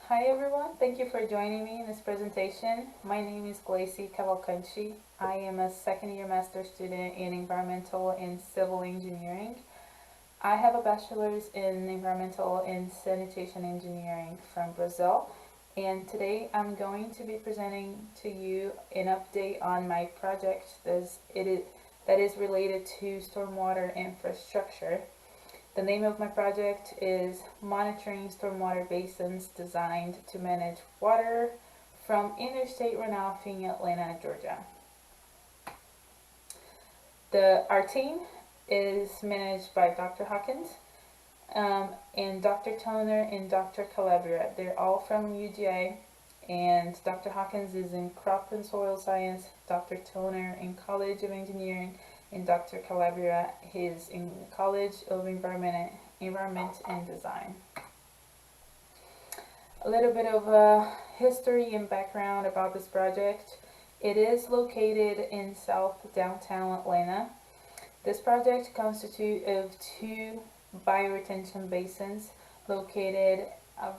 Hi everyone, thank you for joining me in this presentation. My name is Gleicy Cavalcante. I am a second year master student in environmental and civil engineering. I have a bachelor's in environmental and sanitation engineering from Brazil, and today I'm going to be presenting to you an update on my project that is related to stormwater infrastructure. The name of my project is Monitoring Stormwater Basins Designed to Manage Water from Interstate Runoff in Atlanta, Georgia. Our team is managed by Dr. Hawkins and Dr. Toner and Dr. Calabria. They're all from UGA, and Dr. Hawkins is in Crop and Soil Science, Dr. Toner in College of Engineering, and Dr. Calabria is in College of Environment and Design. A little bit of history and background about this project. It is located in South Downtown Atlanta. This project consists of two bioretention basins located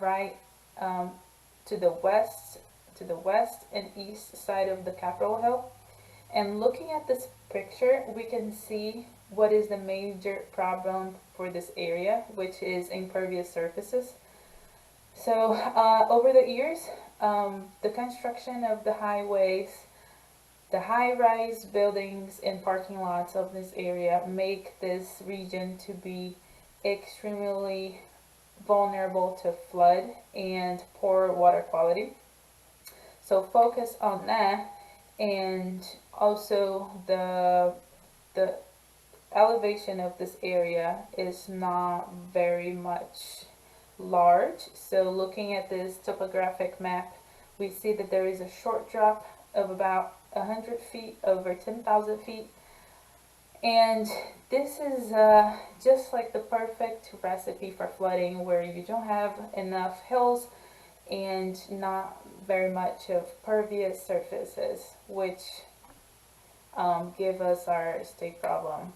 right to the west and east side of the Capitol Hill. And looking at this picture, we can see what is the major problem for this area, which is impervious surfaces. So over the years, the construction of the highways, the high-rise buildings and parking lots of this area make this region to be extremely vulnerable to flood and poor water quality. So focus on that, and also the elevation of this area is not very much large. So looking at this topographic map, we see that there is a short drop of about 100 feet over 10,000 feet, and this is just like the perfect recipe for flooding, where you don't have enough hills and not very much of pervious surfaces, which give us our state problem.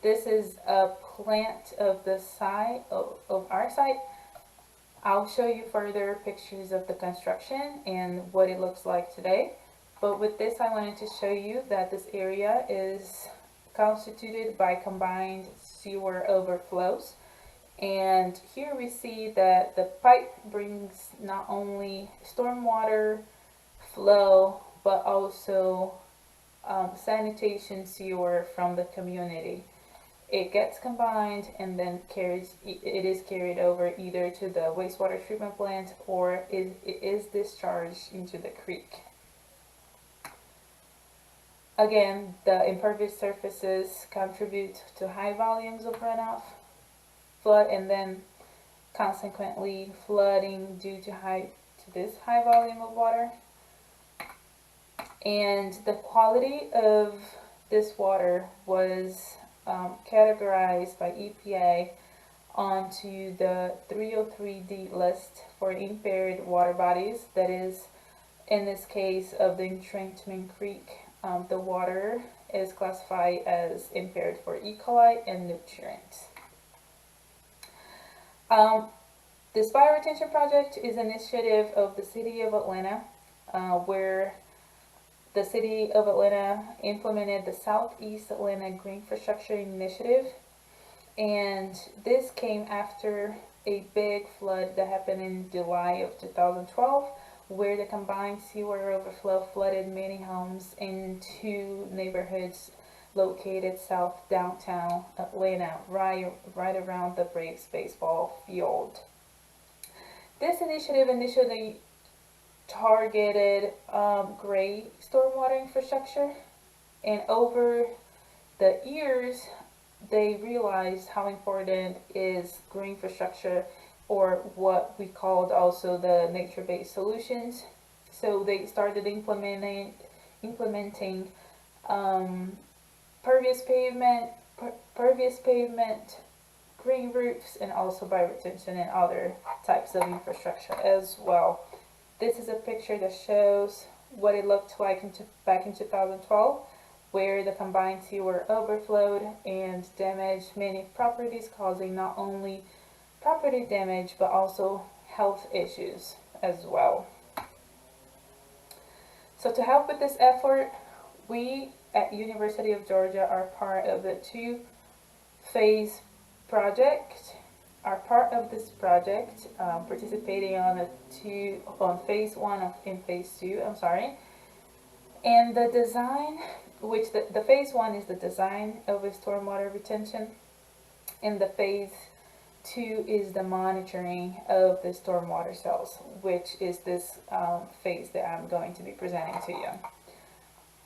This is a plant of the site of our site. I'll show you further pictures of the construction and what it looks like today. But with this, I wanted to show you that this area is constituted by combined sewer overflows. And here we see that the pipe brings not only stormwater flow, but also sanitation sewer from the community. It gets combined and then it is carried over either to the wastewater treatment plant, or it is discharged into the creek. Again, the impervious surfaces contribute to high volumes of runoff, flood, and then consequently flooding due to this high volume of water. And the quality of this water was categorized by EPA onto the 303D list for impaired water bodies. That is, in this case of the entrenchment creek, the water is classified as impaired for E. coli and nutrients. This bioretention project is an initiative of the City of Atlanta, where the City of Atlanta implemented the Southeast Atlanta Green Infrastructure Initiative, and this came after a big flood that happened in July of 2012, where the combined sewer overflow flooded many homes in two neighborhoods located south downtown Atlanta, right around the Braves baseball field. This initiative initially targeted gray stormwater infrastructure, and over the years they realized how important is green infrastructure, or what we called also the nature-based solutions. So they started implementing pervious pavement, green roofs, and also bioretention and other types of infrastructure as well. This is a picture that shows what it looked like back in 2012, where the combined sewer overflowed and damaged many properties, causing not only property damage but also health issues as well. So to help with this effort, we at University of Georgia are part of the two-phase project. Are part of this project, participating on phase one and phase two. I'm sorry. And the design, which the phase one is the design of a stormwater retention, and the phase two is the monitoring of the stormwater cells, which is this phase that I'm going to be presenting to you.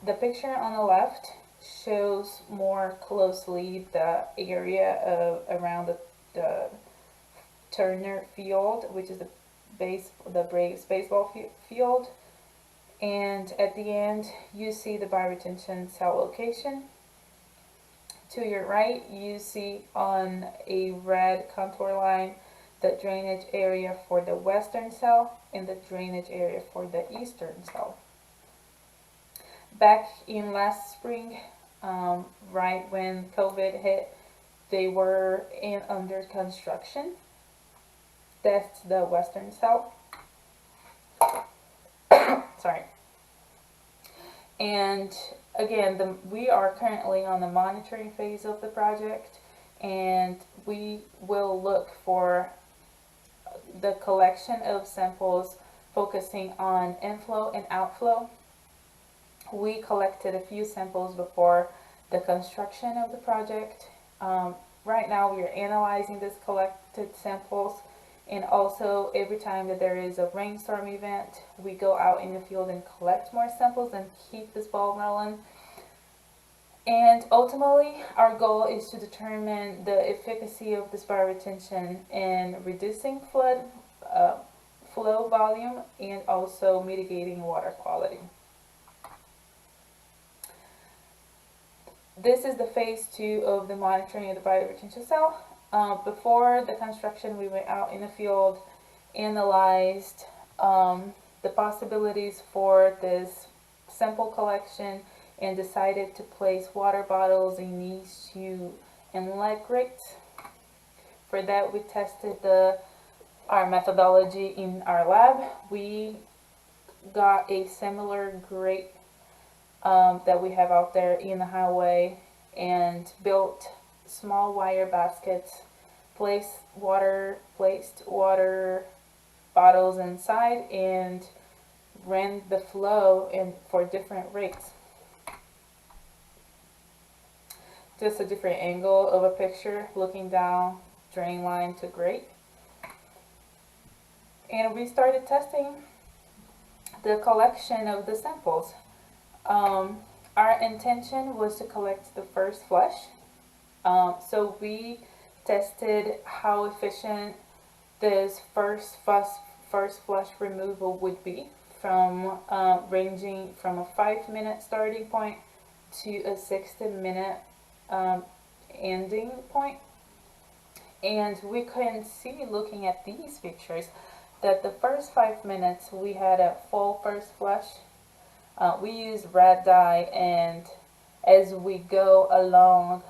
The picture on the left shows more closely the area of around the Turner Field, which is the Braves baseball field. And at the end, you see the bioretention cell location. To your right, you see on a red contour line the drainage area for the western cell and the drainage area for the eastern cell. Back in last spring, right when COVID hit, they were under construction. That's the western cell. Sorry. And again, we are currently on the monitoring phase of the project, and we will look for the collection of samples focusing on inflow and outflow. We collected a few samples before the construction of the project. Right now we are analyzing these collected samples, and also every time that there is a rainstorm event, we go out in the field and collect more samples and keep this ball rolling. And ultimately, our goal is to determine the efficacy of this bioretention in reducing flow volume and also mitigating water quality. This is the phase two of the monitoring of the bioretention cell. Before the construction, we went out in the field, analyzed the possibilities for this sample collection, and decided to place water bottles in these two inlet grates. For that, we tested our methodology in our lab. We got a similar grate that we have out there in the highway and built small wire baskets, placed water bottles inside, and ran the flow for different rates. Just a different angle of a picture looking down drain line to grate. And we started testing the collection of the samples. Our intention was to collect the first flush. So we tested how efficient this first flush removal would be, from ranging from a 5-minute starting point to a 60-minute ending point. And we can see, looking at these pictures, that the first 5 minutes we had a full first flush. We use red dye, and as we go along,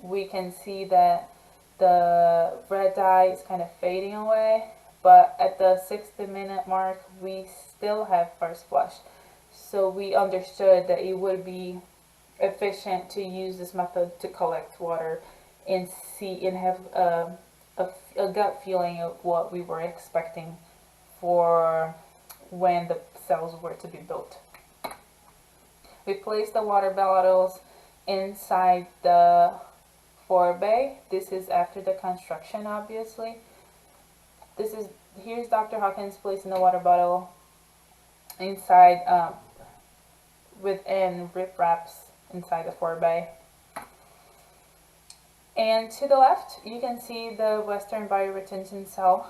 we can see that the red dye is kind of fading away, but at the 60-minute mark we still have first flush. So we understood that it would be efficient to use this method to collect water and see and have a gut feeling of what we were expecting for when the cells were to be built. We placed the water bottles inside the forebay. This is after the construction, obviously. Here's Dr. Hawkins placing the water bottle inside within ripraps inside the forebay. And to the left, you can see the western bioretention cell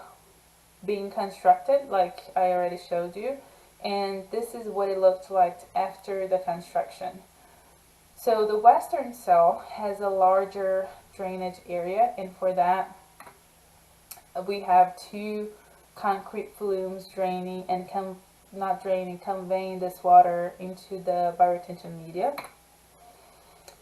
being constructed, like I already showed you. And this is what it looked like after the construction. So the western cell has a larger drainage area, and for that we have two concrete flumes draining and conveying this water into the bioretention media.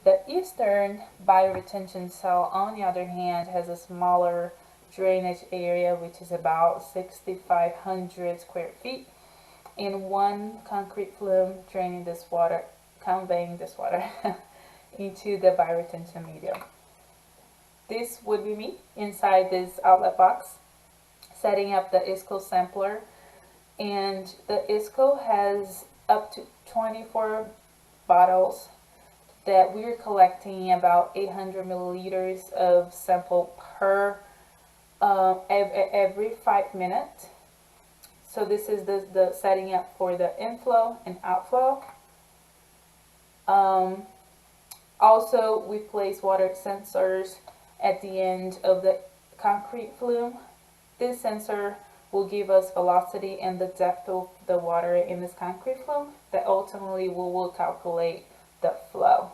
The eastern bioretention cell, on the other hand, has a smaller drainage area, which is about 6,500 square feet, and one concrete flume draining this water, conveying this water into the bioretention medium. This would be me inside this outlet box, setting up the ISCO sampler. And the ISCO has up to 24 bottles that we're collecting about 800 milliliters of sample per every 5 minutes. So this is the setting up for the inflow and outflow. Also, we place water sensors at the end of the concrete flume. This sensor will give us velocity and the depth of the water in this concrete flume that ultimately will calculate the flow.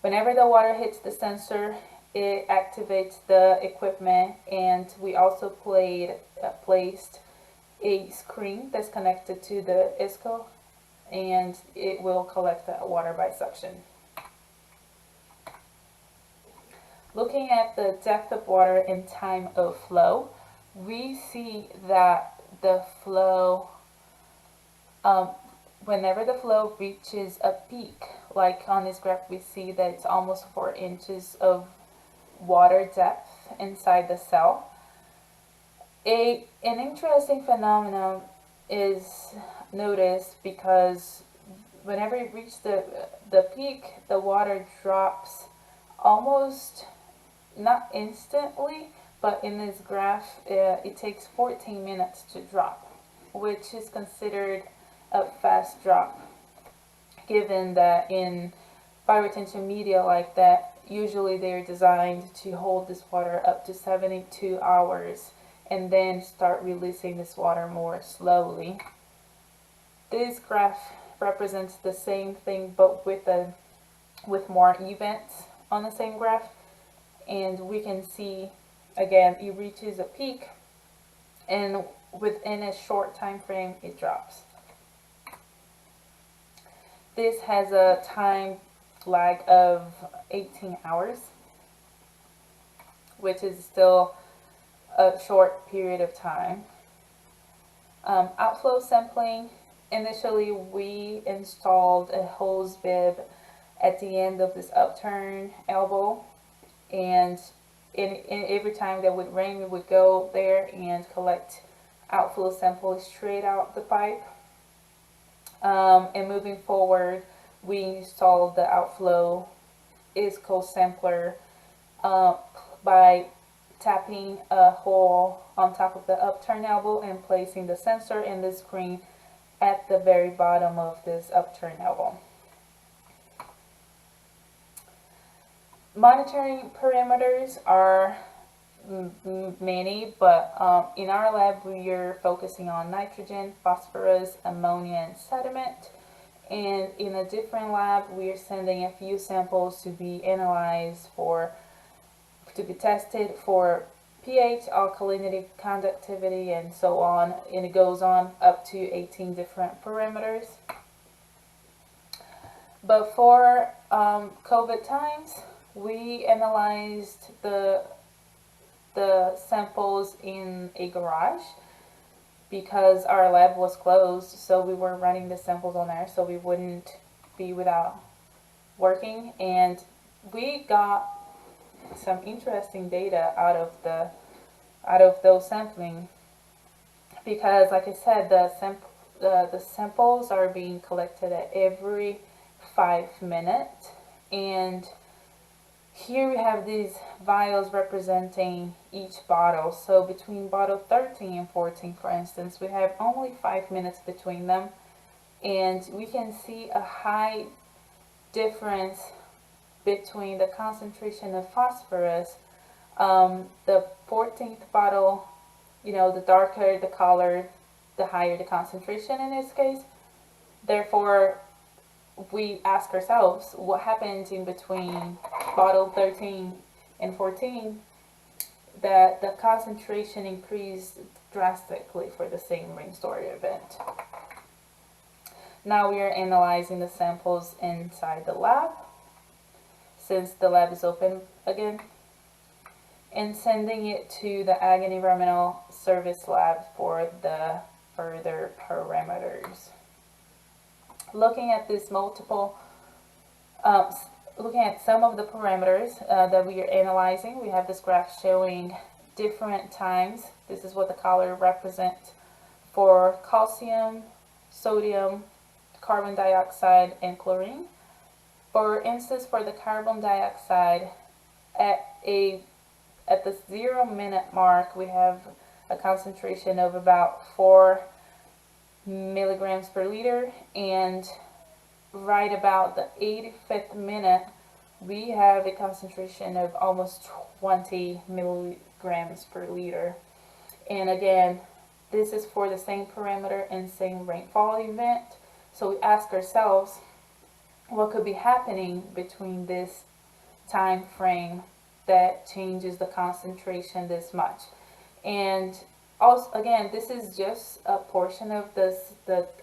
Whenever the water hits the sensor, it activates the equipment, and we also placed a screen that's connected to the ISCO, and it will collect the water by suction. Looking at the depth of water and time of flow, we see that the flow, whenever the flow reaches a peak, like on this graph we see that it's almost 4 inches of water depth inside the cell. An interesting phenomenon is noticed because whenever it reaches the peak, the water drops almost, not instantly, but in this graph it takes 14 minutes to drop, which is considered a fast drop, given that in bioretention media like that, usually they're designed to hold this water up to 72 hours and then start releasing this water more slowly. This graph represents the same thing, but with more events on the same graph, and we can see again it reaches a peak and within a short time frame it drops. This has a time lag of 18 hours, which is still a short period of time. Outflow sampling, initially we installed a hose bib at the end of this upturn elbow, and in every time that would rain, we would go there and collect outflow samples straight out the pipe. And moving forward, we installed the outflow ISCO sampler by tapping a hole on top of the upturn elbow and placing the sensor and the screen at the very bottom of this upturn elbow. Monitoring parameters are many, but in our lab we are focusing on nitrogen, phosphorus, ammonia, and sediment. And in a different lab we are sending a few samples to be analyzed to be tested for pH, alkalinity, conductivity, and so on, and it goes on up to 18 different parameters. But for COVID times, we analyzed the samples in a garage because our lab was closed, so we were running the samples on there so we wouldn't be without working, and we got some interesting data out of those sampling, because like I said, the samples are being collected at every 5 minutes, and here we have these vials representing each bottle. So between bottle 13 and 14, for instance, we have only 5 minutes between them, and we can see a high difference between the concentration of phosphorus. The 14th bottle, the darker the color, the higher the concentration in this case. Therefore, we ask ourselves, what happened in between bottle 13 and 14 that the concentration increased drastically for the same rain story event. Now we are analyzing the samples inside the lab, since the lab is open again. and sending it to the Ag and Environmental Service Lab for the further parameters. Looking at this looking at some of the parameters that we are analyzing, we have this graph showing different times. This is what the color represents for calcium, sodium, carbon dioxide, and chlorine. For instance, for the carbon dioxide, at the 0 minute mark, we have a concentration of about 4 milligrams per liter, and right about the 85th minute, we have a concentration of almost 20 milligrams per liter. And again, this is for the same parameter and same rainfall event. So we ask ourselves, what could be happening between this time frame that changes the concentration this much? And also, again, this is just a portion of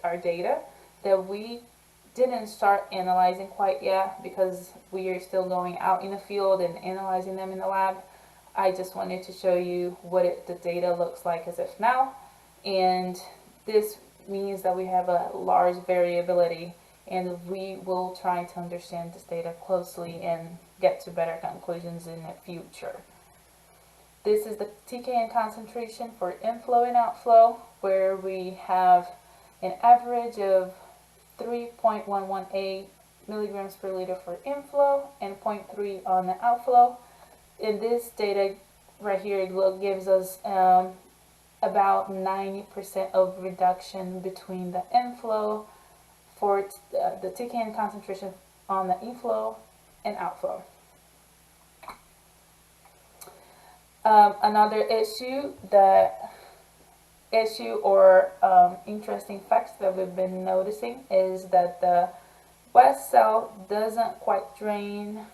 our data that we didn't start analyzing quite yet, because we are still going out in the field and analyzing them in the lab. I just wanted to show you what the data looks like as of now, and this means that we have a large variability, and we will try to understand this data closely and get to better conclusions in the future. This is the TKN concentration for inflow and outflow, where we have an average of 3.118 milligrams per liter for inflow and 0.3 on the outflow. In this data right here, it gives us about 90% of reduction between the inflow for the TKN concentration on the inflow and outflow. Another issue or interesting facts that we've been noticing is that the west cell doesn't quite drain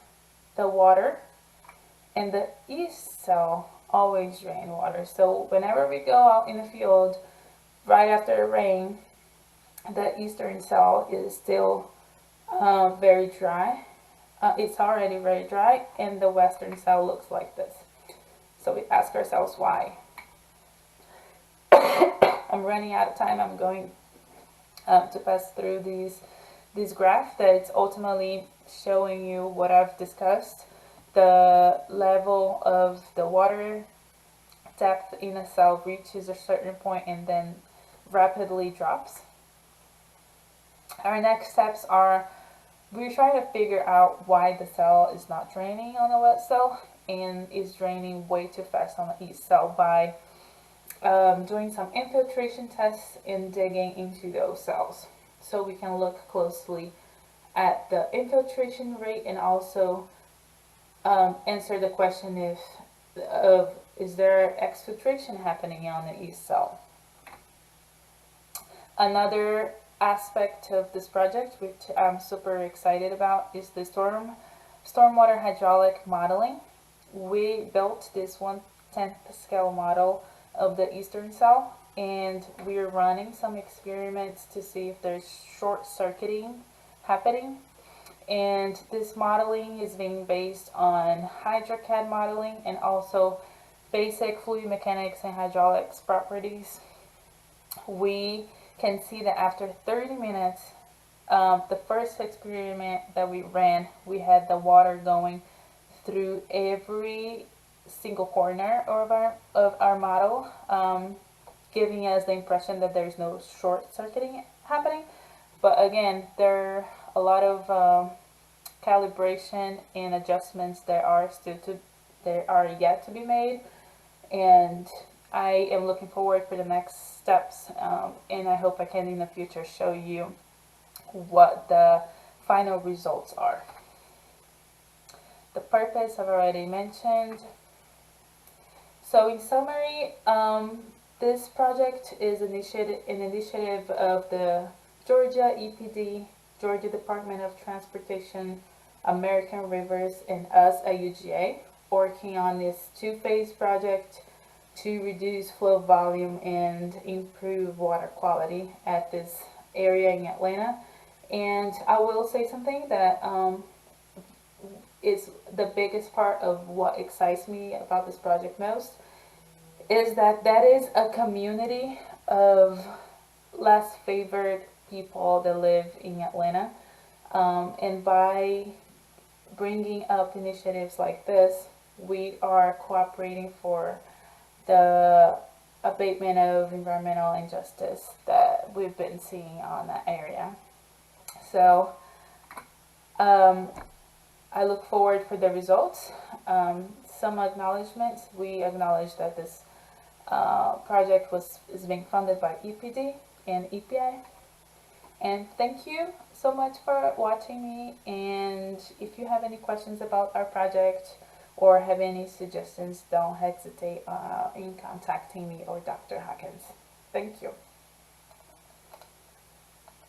the water, and the east cell always drain water. So whenever we go out in the field right after the rain, the eastern cell is still very dry. It's already very dry, and the western cell looks like this. So we ask ourselves why. I'm running out of time. I'm going to pass through these graphs that's ultimately showing you what I've discussed. The level of the water depth in a cell reaches a certain point and then rapidly drops. Our next steps are, we're trying to figure out why the cell is not draining on the west cell and is draining way too fast on the east cell by doing some infiltration tests and digging into those cells. So we can look closely at the infiltration rate and also answer the question is there exfiltration happening on the east cell. Another aspect of this project, which I'm super excited about, is the stormwater hydraulic modeling. We built this 1/10 scale model of the eastern cell, and we're running some experiments to see if there's short circuiting happening. And this modeling is being based on HydroCAD modeling and also basic fluid mechanics and hydraulics properties. We can see that after 30 minutes, the first experiment that we ran, we had the water going through every single corner of our model, giving us the impression that there's no short circuiting happening. But again, there are a lot of calibration and adjustments that are yet to be made, and I am looking forward for the next steps, and I hope I can in the future show you what the final results are. The purpose I've already mentioned. So in summary, this project is an initiative of the Georgia EPD, Georgia Department of Transportation, American Rivers, and us at UGA, working on this two-phase project to reduce flow volume and improve water quality at this area in Atlanta. And I will say something that is the biggest part of what excites me about this project most, is that that is a community of less favored people that live in Atlanta. And by bringing up initiatives like this, we are cooperating for the abatement of environmental injustice that we've been seeing on that area. So I look forward for the results. Some acknowledgements. We acknowledge that this project is being funded by EPD and EPA. And thank you so much for watching me. And if you have any questions about our project or have any suggestions, don't hesitate in contacting me or Dr. Hawkins. Thank you.